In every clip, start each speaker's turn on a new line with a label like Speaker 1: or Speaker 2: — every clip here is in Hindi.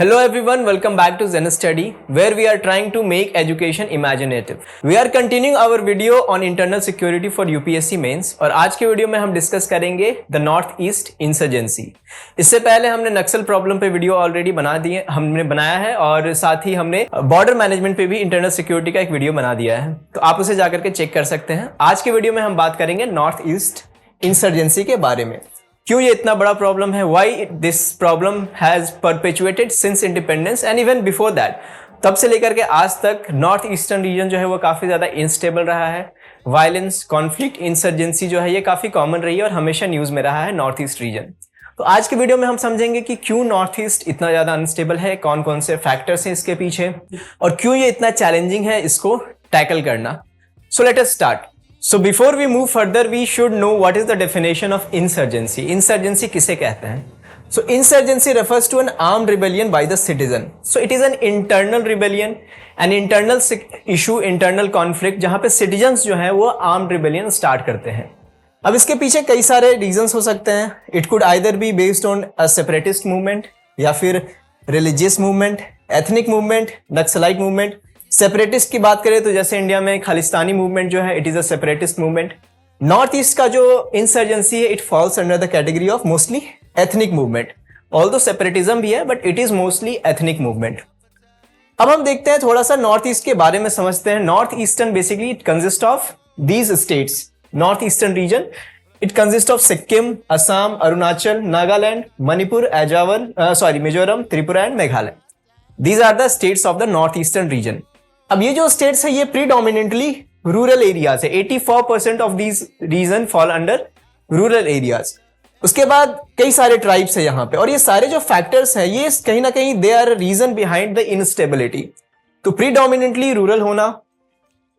Speaker 1: Hello everyone, welcome back to Zen Study, where we are trying to make education imaginative. We are continuing our video on internal security for UPSC mains और आज के वीडियो में हम डिस्कस करेंगे द नॉर्थ ईस्ट इंसर्जेंसी। इससे पहले हमने नक्सल प्रॉब्लम पे वीडियो ऑलरेडी हमने बनाया है और साथ ही हमने बॉर्डर मैनेजमेंट पे भी इंटरनल सिक्योरिटी का एक वीडियो बना दिया है, तो आप उसे जाकर के चेक कर सकते हैं। आज के वीडियो में हम बात करेंगे नॉर्थ ईस्ट इंसर्जेंसी के बारे में। क्यों ये इतना बड़ा प्रॉब्लम है, why this problem has परपेचुएटेड since independence and even before that. तब से लेकर के आज तक नॉर्थ ईस्टर्न रीजन जो है वो काफी ज्यादा इनस्टेबल रहा है। वायलेंस, कॉन्फ्लिक्ट, इंसर्जेंसी जो है ये काफी कॉमन रही है और हमेशा न्यूज में रहा है नॉर्थ ईस्ट रीजन। तो आज के वीडियो में हम समझेंगे कि क्यों नॉर्थ ईस्ट इतना ज्यादा अनस्टेबल है, कौन कौन से फैक्टर्स हैं इसके पीछे और क्यों ये इतना चैलेंजिंग है इसको टैकल करना। So let us start. So before we move further, we should know what is the definition of insurgency. Insurgency किसे कहते हैं? So insurgency refers to an armed rebellion by the citizen. So it is an internal rebellion, an internal issue, internal conflict जहाँ पे citizens जो हैं वो armed rebellion start करते हैं। अब इसके पीछे कई सारे reasons हो सकते हैं। It could either be based on a separatist movement या फिर religious movement, ethnic movement, Naxalite movement। Separatist की बात करें तो जैसे इंडिया में खालिस्तानी मूवमेंट जो है it is a separatist movement. North east का जो इंसर्जेंसी है it falls under the category of mostly ethnic movement. Although separatism भी है but it is mostly ethnic movement. अब हम देखते हैं थोड़ा सा नॉर्थ ईस्ट के बारे में समझते हैं। North eastern basically it consist of these states. North eastern region it consist of Sikkim, Assam, Arunachal, Nagaland, Manipur, Mizoram, Tripura and Meghalaya. These are the states of the north eastern region. अब ये जो स्टेट्स है ये प्रीडोमिनेंटली रूरल एरियाज है। 84% of these region fall under rural areas. उसके बाद कई सारे ट्राइब्स है यहाँ पे और ये सारे जो फैक्टर्स हैं ये कहीं ना कहीं they are region behind the instability. तो प्रीडोमिनेंटली रूरल होना,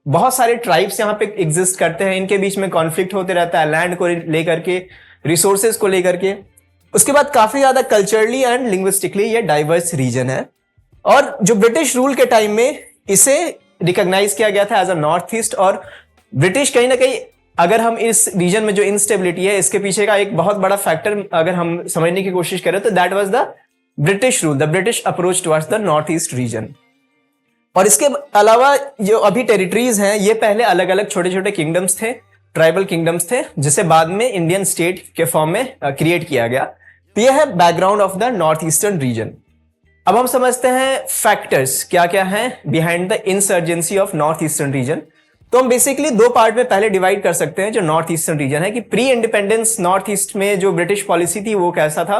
Speaker 1: बहुत सारे ट्राइब्स यहाँ पे एग्जिस्ट करते हैं, इनके बीच में कॉन्फ्लिक्ट होते रहता है लैंड को लेकर के, रिसोर्सेज को लेकर के। उसके बाद काफी ज्यादा कल्चरली एंड लिंग्विस्टिकली ये डाइवर्स रीजन है। और जो ब्रिटिश रूल के टाइम में इसे रिकॉग्नाइज किया गया था एज अ नॉर्थ ईस्ट। और ब्रिटिश कहीं ना कहीं अगर हम इस रीजन में जो इंस्टेबिलिटी है इसके पीछे का एक बहुत बड़ा फैक्टर अगर हम समझने की कोशिश करें तो that was the British rule, the British approach towards the north east region. और इसके अलावा जो अभी टेरिटरीज हैं ये पहले अलग अलग छोटे छोटे किंगडम्स थे, ट्राइबल किंगडम्स थे, जिसे बाद में इंडियन स्टेट के फॉर्म में क्रिएट किया गया। तो यह है background of the north eastern region. अब हम समझते हैं फैक्टर्स क्या क्या हैं behind the insurgency of north eastern reason. तो हम बेसिकली दो पार्ट में पहले डिवाइड कर सकते हैं जो नॉर्थ ईस्टर्न रीजन है कि प्री इंडिपेंडेंस नॉर्थ ईस्ट में जो ब्रिटिश पॉलिसी थी वो कैसा था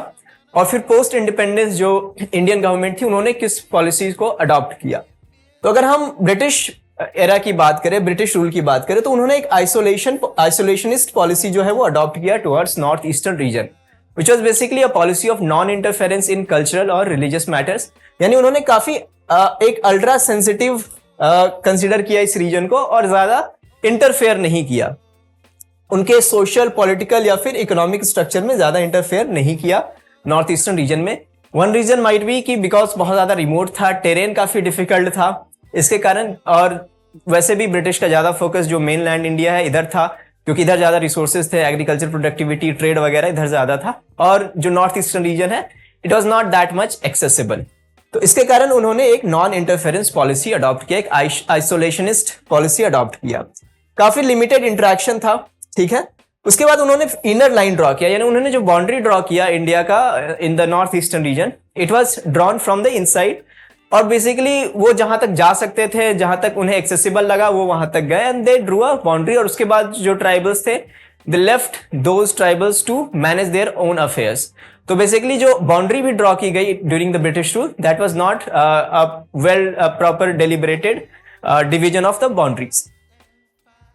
Speaker 1: और फिर पोस्ट इंडिपेंडेंस जो इंडियन गवर्नमेंट थी उन्होंने किस पॉलिसीज को अडॉप्ट किया। तो अगर हम ब्रिटिश एरा की बात करें, ब्रिटिश रूल की बात करें तो उन्होंने एक आइसोलेशनिस्ट पॉलिसी जो है वो अडॉप्ट किया towards north eastern reason, which was basically a policy of non-interference in cultural और religious matters। यानी उन्होंने काफी एक अल्ट्रा सेंसिटिव कंसिडर किया इस रीजन को और ज्यादा इंटरफेयर नहीं किया, उनके सोशल, पॉलिटिकल या फिर इकोनॉमिक स्ट्रक्चर में ज्यादा इंटरफेयर नहीं किया नॉर्थ ईस्टर्न रीजन में। वन रीजन माइट बी कि बिकॉज बहुत ज्यादा रिमोट था, टेरेन काफी डिफिकल्ट था इसके कारण, और वैसे भी ब्रिटिश का ज्यादा फोकस जो मेन लैंड इंडिया है इधर था क्योंकि इधर ज्यादा रिसोर्सेज थे, एग्रीकल्चर प्रोडक्टिविटी, ट्रेड वगैरह इधर ज्यादा था। और जो नॉर्थ ईस्टर्न रीजन है it was not that much accessible. तो इसके कारण उन्होंने एक नॉन इंटरफेरेंस पॉलिसी अडॉप्ट किया, एक आइसोलेशनिस्ट पॉलिसी अडॉप्ट किया। काफी लिमिटेड इंटरेक्शन था, ठीक है। उसके बाद उन्होंने इनर लाइन ड्रॉ किया, यानी उन्होंने जो बाउंड्री ड्रॉ किया इंडिया का इन the north eastern region it was drawn from the inside. और बेसिकली वो जहां तक जा सकते थे, जहां तक उन्हें एक्सेसिबल लगा वो वहां तक गए and they drew a boundary. और उसके बाद जो ट्राइबल्स थे they left those tribals to manage their own affairs. तो बेसिकली जो बाउंड्री भी ड्रॉ की गई during the British rule that was not well proper deliberated division of the boundaries.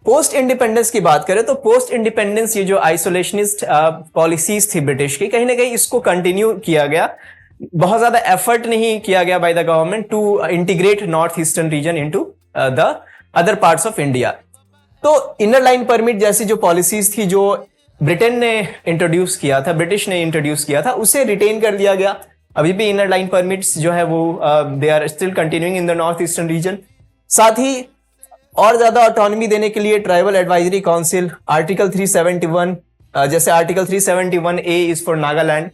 Speaker 1: Post independence की बात करें तो पोस्ट इंडिपेंडेंस ये जो आइसोलेशनिस्ट पॉलिसीज थी ब्रिटिश की, कहीं ना कहीं इसको कंटिन्यू किया गया। बहुत ज्यादा एफर्ट नहीं किया गया by the government to integrate north eastern region into the other parts of India. तो इनर लाइन परमिट जैसी जो पॉलिसीज थी जो ब्रिटेन ने इंट्रोड्यूस किया था, ब्रिटिश ने इंट्रोड्यूस किया था, उसे रिटेन कर दिया गया। अभी भी इनर लाइन परमिट्स जो है वो they are still continuing in the north eastern region. साथ ही और ज्यादा ऑटोनॉमी देने के लिए ट्राइबल एडवाइजरी काउंसिल, आर्टिकल 371 जैसे article 371A is for Nagaland,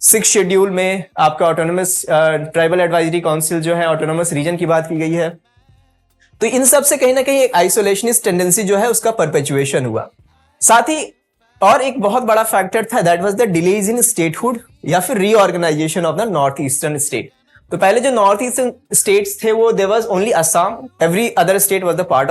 Speaker 1: 6 schedule में आपका ऑटोनोमस ट्राइबल एडवाइजरी काउंसिल जो है ऑटोनोमस रीजन की बात की गई है। तो इन सब से कहीं ना कहीं एक आइसोलेशनिस्ट टेंडेंसी जो है उसका परपेचुएशन हुआ। साथ ही और एक बहुत बड़ा फैक्टर था, that was the delays in statehood या फिर reorganization of the north eastern state. तो पहले जो नॉर्थ ईस्टर्न स्टेट्स थे वो there was only Assam, every other state was the part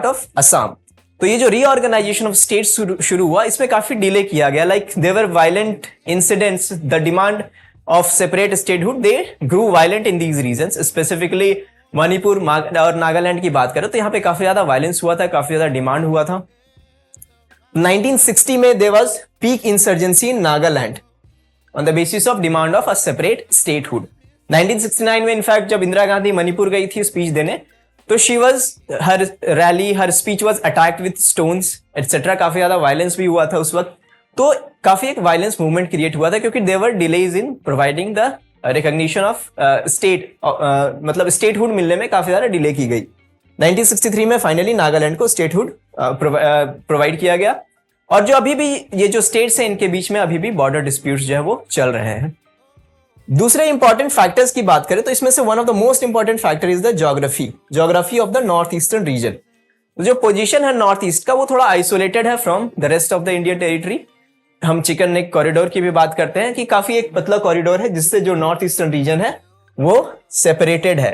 Speaker 1: of Assam. तो ये जो रीऑर्गेनाइजेशन ऑफ स्टेट शुरू हुआ इसमें काफी डिले किया गया, like their violent incidents, the demand of separate statehood they grew violent in these regions. Specifically Manipur और नागालैंड की बात करें तो यहाँ पे काफी ज्यादा वायलेंस हुआ था, काफी ज्यादा डिमांड हुआ था। 1960 में there was peak insurgency in Nagaland on the basis of demand of a separate statehood. 1969 में इनफैक्ट जब इंदिरा गांधी मणिपुर गई थी स्पीच देने, तो हर रैली, हर speech was attacked with stones etcetera. काफी ज्यादा वायलेंस भी हुआ था उस वक्त। तो काफी एक वायलेंस मूवमेंट क्रिएट हुआ था क्योंकि there were delays in providing the recognition of state, मतलब स्टेटहुड मिलने में काफी ज्यादा डिले की गई। 1963 में फाइनली नागालैंड को स्टेटहुड प्रोवाइड किया गया। और जो अभी भी ये जो स्टेट्स हैं इनके बीच में अभी भी बॉर्डर डिस्प्यूट्स जो है वो चल रहे हैं। दूसरे इंपॉर्टेंट फैक्टर्स की बात करें तो इसमें से one of the most important factor is the geography of the north eastern reason. जो पोजीशन है नॉर्थ ईस्ट का वो थोड़ा आइसोलेटेड है from the rest of the Indian territory. हम चिकन नेक कॉरिडोर की भी बात करते हैं कि काफी एक पतला कॉरिडोर है जिससे जो नॉर्थ ईस्टर्न रीजन है वो सेपरेटेड है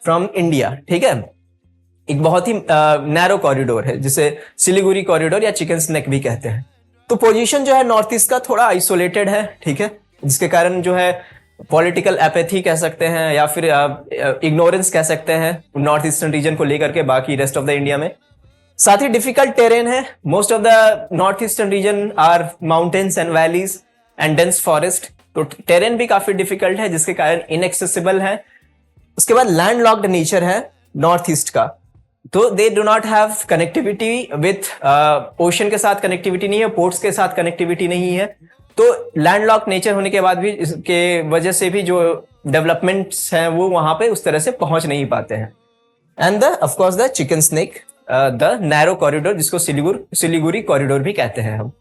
Speaker 1: फ्रॉम इंडिया। ठीक है, एक बहुत ही नैरो कॉरिडोर है जिसे सिलीगुड़ी कॉरिडोर या चिकन नेक भी कहते हैं। तो पोजीशन जो है नॉर्थ ईस्ट का थोड़ा आइसोलेटेड है, ठीक है, जिसके कारण जो है पॉलिटिकल एपैथी कह सकते हैं या फिर इग्नोरेंस कह सकते हैं नॉर्थ ईस्टर्न रीजन को लेकर के बाकी रेस्ट ऑफ द इंडिया में। साथ ही डिफिकल्ट टेरेन है। Most of the north eastern region are mountains and valleys and dense forest. तो टेरेन भी काफी डिफिकल्ट है जिसके कारण इनएक्सेसिबल है। उसके बाद लैंड लॉक्ड नेचर है नॉर्थ ईस्ट का, तो they do not have connectivity with ocean के साथ कनेक्टिविटी नहीं है, पोर्ट्स के साथ कनेक्टिविटी नहीं है। तो लैंडलॉक नेचर होने के बाद भी इसके वजह से भी जो डेवलपमेंट्स हैं वो वहां पे उस तरह से पहुंच नहीं पाते हैं। And the of course the chicken snake, the narrow corridor जिसको सिलीगुड़ी कॉरिडोर भी कहते हैं हम।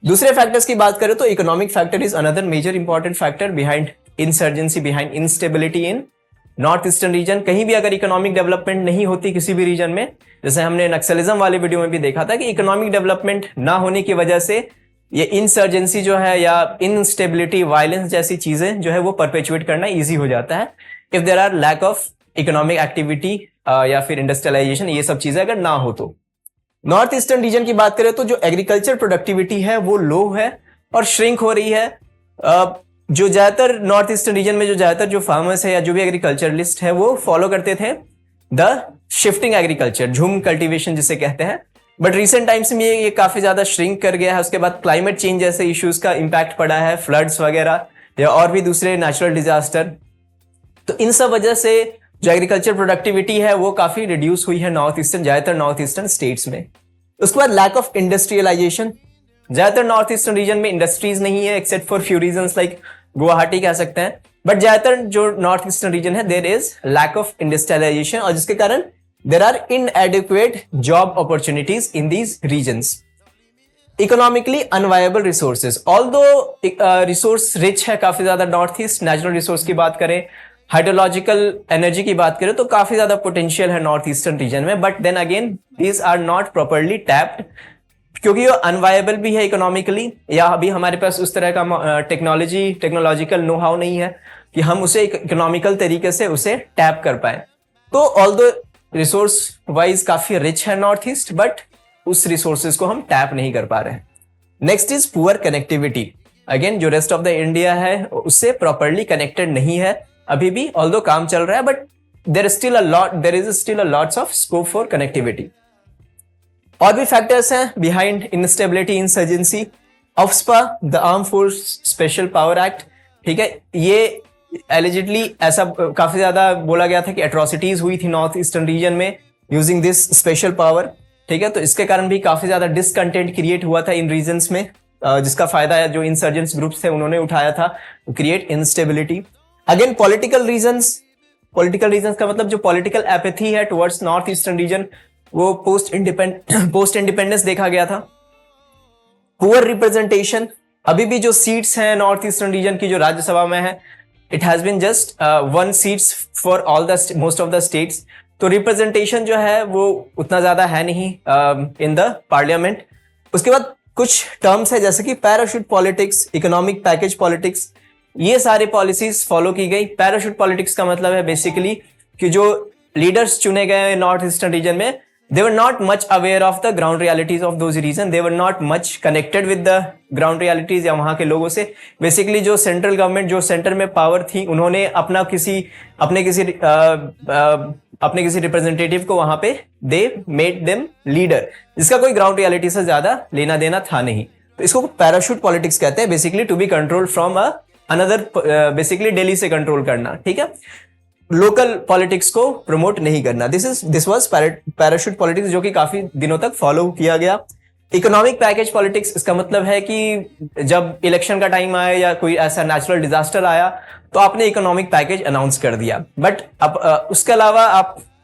Speaker 1: दूसरे फैक्टर्स की बात करें तो economic factor is another major important factor behind insurgency, behind instability in north eastern region. कहीं भी अगर इकोनॉमिक डेवलपमेंट नहीं होती किसी भी रीजन में, जैसे हमने नक्सलिज्म वाले वीडियो में भी देखा था कि इकोनॉमिक डेवलपमेंट ना होने की वजह से ये इंसर्जेंसी जो है या इनस्टेबिलिटी, वायलेंस जैसी चीजें जो है वो परपेचुएट करना इजी हो जाता है if there are lack of economic activity या फिर इंडस्ट्रियलाइजेशन, ये सब चीजें अगर ना हो तो। नॉर्थ ईस्टर्न रीजन की बात करें तो जो एग्रीकल्चर प्रोडक्टिविटी है वो लो है और श्रिंक हो रही है। जो ज्यादातर नॉर्थ ईस्टर्न रीजन में जो ज्यादातर जो फार्मर्स है या जो भी एग्रीकल्चरलिस्ट है वो फॉलो करते थे द शिफ्टिंग एग्रीकल्चर, झूम कल्टीवेशन जिसे कहते हैं। बट रिसेंट टाइम्स में ये काफी ज्यादा श्रिंक कर गया है। उसके बाद क्लाइमेट चेंज जैसे इश्यूज का इंपैक्ट पड़ा है, फ्लड्स वगैरह या और भी दूसरे नेचुरल डिजास्टर। तो इन सब वजह से जो एग्रीकल्चर प्रोडक्टिविटी है वो काफी रिड्यूस हुई है नॉर्थ ईस्टर्न, ज्यादातर नॉर्थ ईस्टर्न स्टेट्स में। उसके बाद लैक ऑफ इंडस्ट्रियलाइजेशन, ज्यादातर नॉर्थ ईस्टर्न रीजन में इंडस्ट्रीज नहीं है except for few regions like Guwahati कह सकते हैं। बट ज्यादातर जो नॉर्थ ईस्टर्न रीजन है there is lack of industrialization और जिसके कारण there are inadequate job opportunities in these regions. Economically unviable resources, although resource rich है काफी ज्यादा नॉर्थ ईस्ट। नेचुरल रिसोर्स की बात करें, हाइड्रोलॉजिकल एनर्जी की बात करें तो काफी ज्यादा पोटेंशियल है नॉर्थ ईस्टर्न रीजन में। But then again these are not properly tapped क्योंकि वो अनवायबल भी है इकोनॉमिकली, या अभी हमारे पास उस तरह का टेक्नोलॉजिकल नो हाउ नहीं है कि हम उसे इकोनॉमिकल तरीके से उसे टैप कर पाए। तो ऑल्दो रिसोर्स वाइज काफी रिच है नॉर्थ ईस्ट, बट उस रिसोर्सेज को हम टैप नहीं कर पा रहे हैं। Next is poor connectivity. Again जो रेस्ट ऑफ द इंडिया है उससे प्रॉपरली कनेक्टेड नहीं है अभी भी, ऑल्दो काम चल रहा है, but there is still a lots of scope for connectivity. और भी फैक्टर्स हैं behind instability, insurgency. AFSPA, the arm force special power act, ठीक है, ये एलिजिडली ऐसा काफी ज्यादा बोला गया था कि एट्रोसिटीज हुई थी नॉर्थ ईस्टर्न रीजन में यूजिंग दिस स्पेशल पावर, ठीक है। तो इसके कारण भी काफी ज्यादा डिसकंटेंट क्रिएट हुआ था इन रीजन्स में, जिसका फायदा जो इंसर्जेंट्स ग्रुप्स थे उन्होंने उठाया था to create instability. Again political reasons का मतलब जो पॉलिटिकल एपैथी है टुवर्ड्स नॉर्थ ईस्टर्न रीजन वो पोस्ट इंडिपेंडेंस देखा गया था। पुअर रिप्रेजेंटेशन, अभी भी जो सीट्स हैं नॉर्थ ईस्टर्न रीजन की जो राज्यसभा में है, it has been just 1 seats for all the most of the states. तो रिप्रेजेंटेशन जो है वो उतना ज्यादा है नहीं इन द पार्लियामेंट। उसके बाद कुछ टर्म्स है जैसे कि parachute politics, economic package politics, ये सारे पॉलिसीज फॉलो की गई। पैराशूट पॉलिटिक्स का मतलब है बेसिकली कि जो लीडर्स चुने गए नॉर्थ ईस्टर्न रीजन में, they were not much aware of the ground realities of those region, they were not much connected with the ground realities या वहां के लोगों से। बेसिकली जो सेंट्रल गवर्नमेंट, जो सेंटर में पावर थी, उन्होंने अपने किसी रिप्रेजेंटेटिव को वहां पे दे मेड देम लीडर, जिसका कोई ग्राउंड रियलिटी से ज्यादा लेना देना था नहीं। तो इसको पैराशूट पॉलिटिक्स कहते हैं, basically to be control from another, basically Delhi से कंट्रोल करना, ठीक है, लोकल पॉलिटिक्स को प्रमोट नहीं करना। दिस वाज पैराशूट पॉलिटिक्स, जो कि काफी दिनों तक फॉलो किया गया। इकोनॉमिक पैकेज पॉलिटिक्स, इसका मतलब है कि जब इलेक्शन का टाइम आया या कोई ऐसा नेचुरल डिजास्टर आया तो आपने इकोनॉमिक पैकेज अनाउंस कर दिया, बट अब उसके अलावा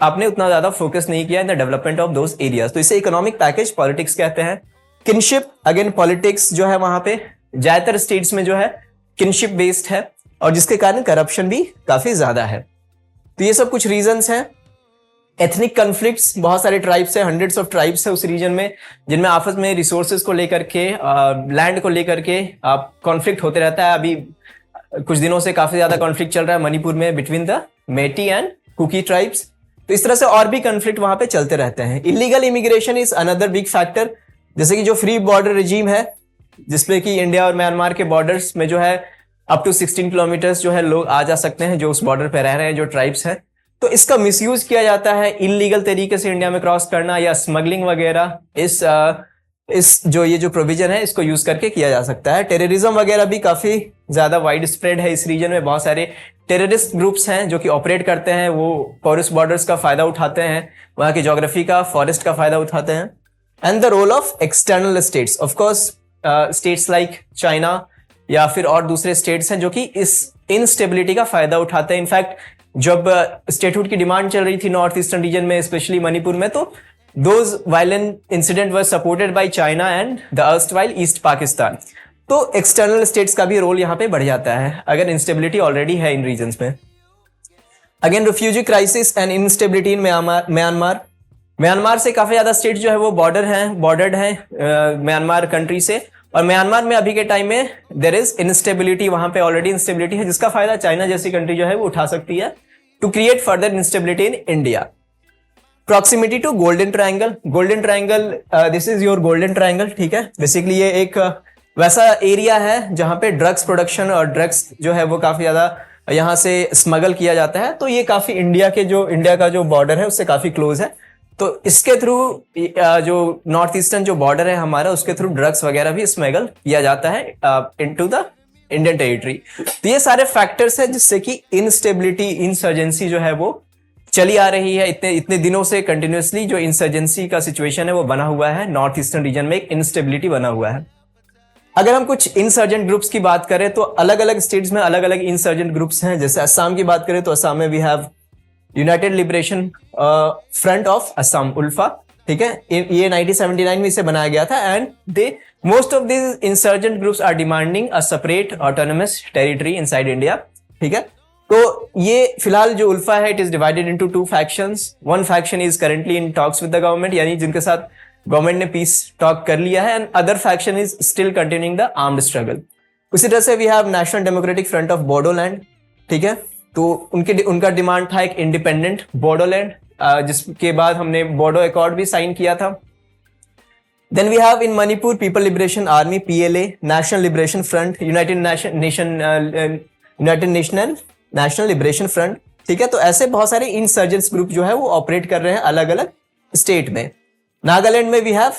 Speaker 1: आपने उतना ज्यादा फोकस नहीं किया in the development of those areas, तो इसे इकोनॉमिक पैकेज पॉलिटिक्स कहते हैं। किनशिप अगेन पॉलिटिक्स जो है वहां पे ज्यादातर स्टेट्स में जो है किनशिप बेस्ड है, और जिसके कारण करप्शन भी काफी ज्यादा है। तो ये सब कुछ रीजंस हैं। एथनिक कन्फ्लिक्ट्स, बहुत सारे ट्राइब्स हैं, हंड्रेड्स ऑफ ट्राइब्स है उस रीजन में, जिनमें आपस में रिसोर्सेज को लेकर के, लैंड को लेकर के कॉन्फ्लिक्ट होते रहता है। अभी कुछ दिनों से काफी ज्यादा कॉन्फ्लिक्ट चल रहा है मणिपुर में between the Meitei and Kuki tribes. तो इस तरह से और भी कॉन्फ्लिक्ट वहां पे चलते रहते हैं। Illegal immigration is another big factor, जैसे कि जो फ्री बॉर्डर रिजीम है, जिसमें कि इंडिया और म्यांमार के बॉर्डर्स में जो है अप टू 16 किलोमीटर्स जो है लोग आ जा सकते हैं, जो उस बॉर्डर पे रह रहे हैं, जो ट्राइब्स हैं। तो इसका मिसयूज किया जाता है, इलीगल तरीके से इंडिया में क्रॉस करना या स्मगलिंग वगैरह, इस जो ये जो प्रोविजन है इसको यूज करके किया जा सकता है। टेररिज्म वगैरह भी काफी ज्यादा वाइड स्प्रेड है इस रीजन में। बहुत सारे टेररिस्ट ग्रुप्स हैं जो कि ऑपरेट करते हैं, वो फॉरेस्ट बॉर्डर्स का फायदा उठाते हैं, वहां की ज्योग्राफी का, फॉरेस्ट का फायदा उठाते हैं। And the role of external states, of course states like China या फिर और दूसरे स्टेट्स हैं जो कि इस इनस्टेबिलिटी का फायदा उठाते हैं। इनफैक्ट जब स्टेटहुड की डिमांड चल रही थी नॉर्थ ईस्टर्न रीजन में, स्पेशली मणिपुर में, तो those violent incident were supported by China and the erstwhile east Pakistan. तो एक्सटर्नल स्टेट्स का भी रोल यहाँ पे बढ़ जाता है अगर इंस्टेबिलिटी ऑलरेडी है इन रीजन्स में। Again refugee crisis and instability in Myanmar से काफी ज्यादा स्टेट जो है वो बॉर्डर्ड है म्यांमार कंट्री से, और म्यांमार में अभी के टाइम में देयर इज इंस्टेबिलिटी, वहां पे ऑलरेडी इंस्टेबिलिटी है, जिसका फायदा चाइना जैसी कंट्री जो है वो उठा सकती है to create further instability in India. Proximity to golden triangle, this is your golden triangle, ठीक है। बेसिकली ये एक वैसा एरिया है जहां पे ड्रग्स प्रोडक्शन और ड्रग्स जो है वो काफी ज्यादा यहाँ से स्मगल किया जाता है। तो ये काफी इंडिया का जो बॉर्डर है उससे काफी क्लोज है। तो इसके थ्रू जो नॉर्थ ईस्टर्न जो बॉर्डर है हमारा, उसके थ्रू ड्रग्स वगैरह भी स्मगल किया जाता है इनटू द इंडियन टेरिटरी। तो ये सारे फैक्टर्स हैं जिससे कि इनस्टेबिलिटी, इंसर्जेंसी जो है वो चली आ रही है। इतने दिनों से कंटिन्यूसली जो इंसर्जेंसी का सिचुएशन है वो बना हुआ है नॉर्थ ईस्टर्न रीजन में, एक इंस्टेबिलिटी बना हुआ है। अगर हम कुछ इंसर्जेंट ग्रुप्स की बात करें तो अलग अलग स्टेट्स में अलग अलग इंसर्जेंट ग्रुप्स हैं। जैसे असम की बात करें तो असम में we have United Liberation Front of Assam, ULFA, ठीक है। ये 1979 में इसे बनाया गया था and they most of these insurgent groups are demanding a separate autonomous territory inside India, ठीक है। तो ये फिलहाल जो उल्फा है, it is divided into 2 factions. One faction is currently in talks with the government, यानी जिनके साथ गवर्नमेंट ने पीस टॉक कर लिया है, and other faction is still continuing the armed struggle. उसी तरह से we have National Democratic Front of Bodoland, ठीक है। तो उनका डिमांड था एक इंडिपेंडेंट बोडोलैंड, जिसके बाद हमने बोडो अकॉर्ड भी साइन किया था। Then we have in Manipur People Liberation Army, PLA, National Liberation Front, United National Liberation Front, ठीक है। तो ऐसे बहुत सारे इंसर्जेंट्स ग्रुप जो है वो ऑपरेट कर रहे हैं अलग अलग स्टेट में। नागालैंड में we have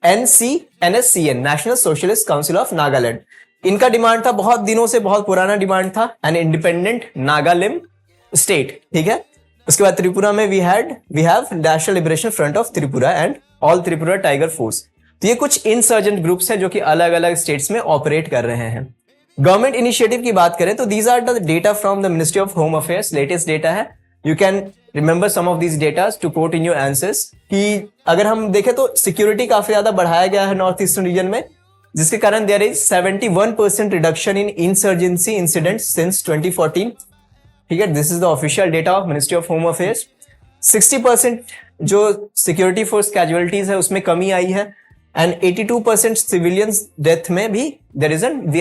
Speaker 1: NSCN, National Socialist Council of Nagaland. इनका डिमांड था, बहुत दिनों से बहुत पुराना डिमांड था, एन इंडिपेंडेंट नागालिम स्टेट, ठीक है। उसके बाद त्रिपुरा में we have National Liberation Front of Tripura and All Tripura Tiger Force. तो ये कुछ इंसर्जेंट ग्रुप्स हैं जो कि अलग अलग स्टेट्स में ऑपरेट कर रहे हैं। गवर्नमेंट इनिशिएटिव की बात करें तो these are the data from the ministry of home affairs, latest data है। You can remember some of these data to quote in your answers. कि अगर हम देखें तो सिक्योरिटी काफी ज्यादा बढ़ाया गया है नॉर्थ ईस्टर्न रीजन में, जिसके कारण there is 71% reduction in insurgency incidents since 2014। ठीक है, this is the official data of Ministry of home Affairs. 60% जो सिक्योरिटी फोर्स कैजुअलिटीज है उसमें कमी आई है, एंड 82% सिविलियंस डेथ में भी there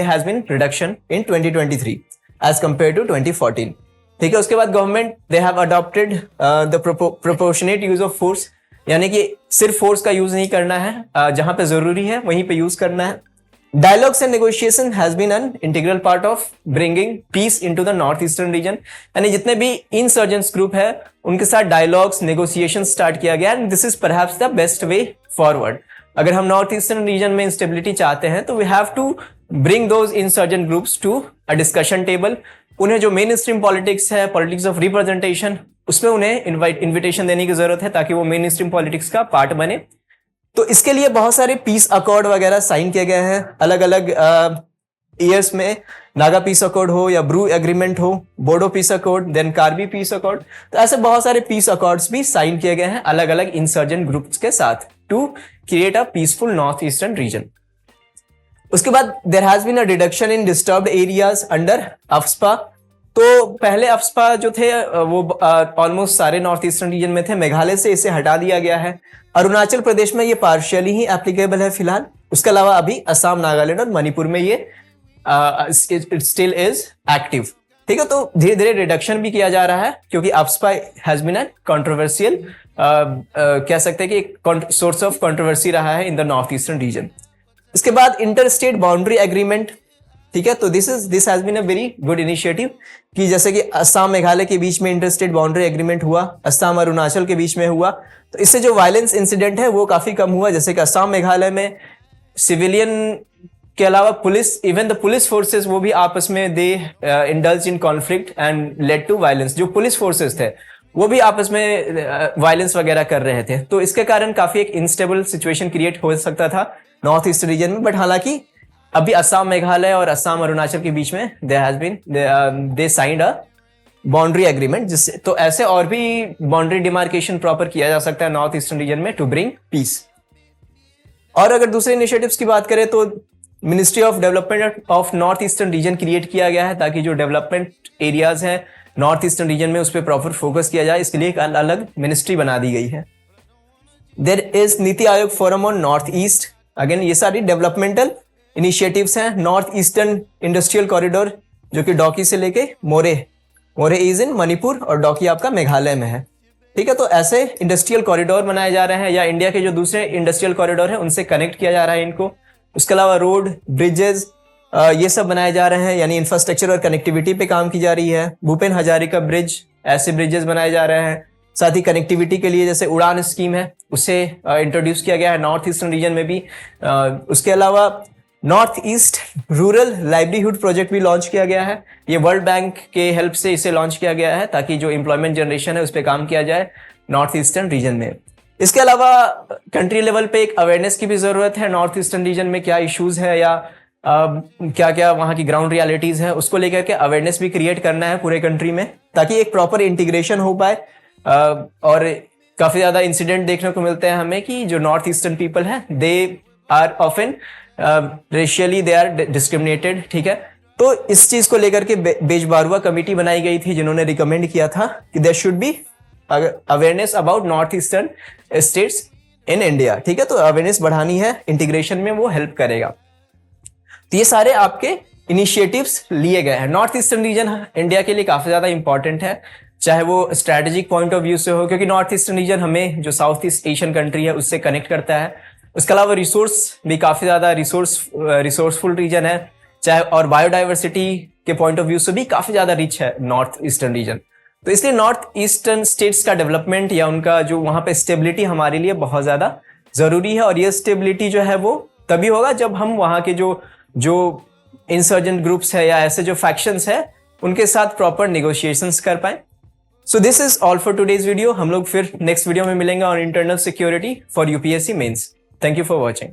Speaker 1: has been reduction in 2023 as compare to 2014। ठीक है, उसके बाद government they have adopted the proportionate use of force, यानी कि सिर्फ फोर्स का यूज नहीं करना है, जहां पे जरूरी है वहीं पे यूज करना है। Dialogues and negotiation has been an integral part of bringing peace into the north eastern region। यानी जितने भी insurgents group है उनके साथ dialogues, negotiation start किया गया, and this is perhaps the best way forward। अगर हम नॉर्थ ईस्टर्न रीजन में इंस्टेबिलिटी चाहते हैं तो we have to bring those insurgent groups to a discussion table. उन्हें जो मेन स्ट्रीम पॉलिटिक्स है, पॉलिटिक्स ऑफ रिप्रेजेंटेशन, उसमें उन्हें इन्विटेशन देने की जरूरत है ताकि वो मेन स्ट्रीम पॉलिटिक्स का पार्ट बने। तो इसके लिए बहुत सारे पीस अकॉर्ड वगैरह साइन किए गए हैं अलग अलग ईयर्स में। नागा पीस अकॉर्ड हो या ब्रू एग्रीमेंट हो, Bodo peace accord, then Karbi peace accord, तो ऐसे बहुत सारे पीस अकॉर्ड्स भी साइन किए गए हैं अलग अलग इंसर्जेंट ग्रुप्स के साथ to create a peaceful north eastern region. उसके बाद there has been a reduction in disturbed areas under AFSPA. तो पहले अफ्स्पा जो थे वो ऑलमोस्ट सारे नॉर्थ ईस्टर्न रीजन में थे, मेघालय से इसे हटा दिया गया है। अरुणाचल प्रदेश में ये पार्शियली ही एप्लीकेबल है फिलहाल। उसके अलावा अभी असम, नागालैंड और मणिपुर में ये स्टिल इज एक्टिव। ठीक है, तो धीरे धीरे रिडक्शन भी किया जा रहा है क्योंकि AFSPA has been a controversial, कह सकते हैं कि एक सोर्स ऑफ कंट्रोवर्सी रहा है in the north eastern region. इसके बाद इंटर स्टेट बाउंड्री एग्रीमेंट। ठीक है, तो this has been a very good initiative कि जैसे कि असम मेघालय के बीच में इंटर स्टेट बाउंड्री एग्रीमेंट हुआ, असम अरुणाचल के बीच में हुआ, तो इससे जो वायलेंस इंसिडेंट है वो काफी कम हुआ। जैसे कि असम मेघालय में सिविलियन के अलावा police, even the police forces, वो भी आपस में they indulge in conflict and led to violence. जो पुलिस फोर्सेस थे वो भी आपस में वायलेंस वगैरह कर रहे थे, तो इसके कारण काफी एक इनस्टेबल सिचुएशन क्रिएट हो सकता था नॉर्थ ईस्ट रीजन में। बट हालांकि अभी असम मेघालय और असम अरुणाचल के बीच में दे साइंड अ बाउंड्री एग्रीमेंट, जिससे तो ऐसे और भी बाउंड्री डिमार्केशन प्रॉपर किया जा सकता है नॉर्थ ईस्टर्न रीजन में टू ब्रिंग पीस। और अगर दूसरे इनिशिएटिव्स की बात करें तो ministry of development of north eastern reason create किया गया है ताकि जो डेवलपमेंट एरियाज हैं नॉर्थ ईस्टर्न रीजन में उस पर प्रॉपर फोकस किया जाए। इसके लिए एक अलग मिनिस्ट्री बना दी गई है। There is NITI Aayog forum on north east. Again ये सारी डेवलपमेंटल इनिशिएटिव्स हैं। नॉर्थ ईस्टर्न इंडस्ट्रियल कॉरिडोर जो कि डॉकी से लेके मोरे इज इन मणिपुर और डॉकी आपका मेघालय में है। ठीक है, तो ऐसे इंडस्ट्रियल कॉरिडोर बनाए जा रहे हैं या इंडिया के जो दूसरे इंडस्ट्रियल कॉरिडोर हैं उनसे कनेक्ट किया जा रहा है इनको। उसके अलावा रोड, ब्रिजेस, ये सब बनाए जा रहे हैं, यानी इंफ्रास्ट्रक्चर और कनेक्टिविटी पे काम की जा रही है। भूपेन हजारिका ब्रिज, ऐसे ब्रिजेस बनाए जा रहे हैं। साथ ही कनेक्टिविटी के लिए जैसे उड़ान स्कीम है उसे इंट्रोड्यूस किया गया है नॉर्थ ईस्टर्न रीजन में भी। उसके अलावा north east rural livelihood project भी लॉन्च किया गया है। ये वर्ल्ड बैंक के हेल्प से इसे लॉन्च किया गया है ताकि जो एम्प्लॉयमेंट जनरेशन है उस पर काम किया जाए नॉर्थ ईस्टर्न रीजन में। इसके अलावा कंट्री लेवल पे एक अवेयरनेस की भी जरूरत है नॉर्थ ईस्टर्न रीजन में क्या इश्यूज है या क्या क्या वहाँ की ग्राउंड रियलिटीज है, उसको लेकर के अवेयरनेस भी क्रिएट करना है पूरे कंट्री में ताकि एक प्रॉपर इंटीग्रेशन हो पाए। और काफी ज्यादा इंसिडेंट देखने को मिलते हैं हमें कि जो नॉर्थ ईस्टर्न पीपल है they are often racially they are discriminated. ठीक है, तो इस चीज को लेकर के बेजबारुआ कमेटी बनाई गई थी जिन्होंने रिकमेंड किया था कि there should be awareness about north eastern states in India. ठीक है, तो अवेयरनेस बढ़ानी है, इंटीग्रेशन में वो हेल्प करेगा। तो ये सारे आपके इनिशिएटिव्स लिए गए हैं। नॉर्थ ईस्टर्न रीजन इंडिया के लिए काफी ज्यादा इंपॉर्टेंट है, चाहे वो स्ट्रैटेजिक पॉइंट ऑफ व्यू से हो, क्योंकि नॉर्थ ईस्टर्न रीजन हमें जो साउथ ईस्ट एशियन कंट्री है उससे कनेक्ट करता है। उसके अलावा रिसोर्स भी काफी ज्यादा रिसोर्सफुल रीजन है, चाहे और बायोडाइवर्सिटी के पॉइंट ऑफ व्यू से भी काफी ज्यादा रिच है नॉर्थ ईस्टर्न रीजन। तो इसलिए नॉर्थ ईस्टर्न स्टेट्स का डेवलपमेंट या उनका जो वहां पे स्टेबिलिटी हमारे लिए बहुत ज्यादा जरूरी है। और ये स्टेबिलिटी जो है वो तभी होगा जब हम वहां के जो इंसर्जेंट ग्रुप्स है या ऐसे जो फैक्शंस है उनके साथ प्रॉपर नेगोशिएशंस कर पाए। So this is all for today's video. हम लोग फिर नेक्स्ट वीडियो में मिलेंगे on internal security for UPSC mains. Thank you for watching.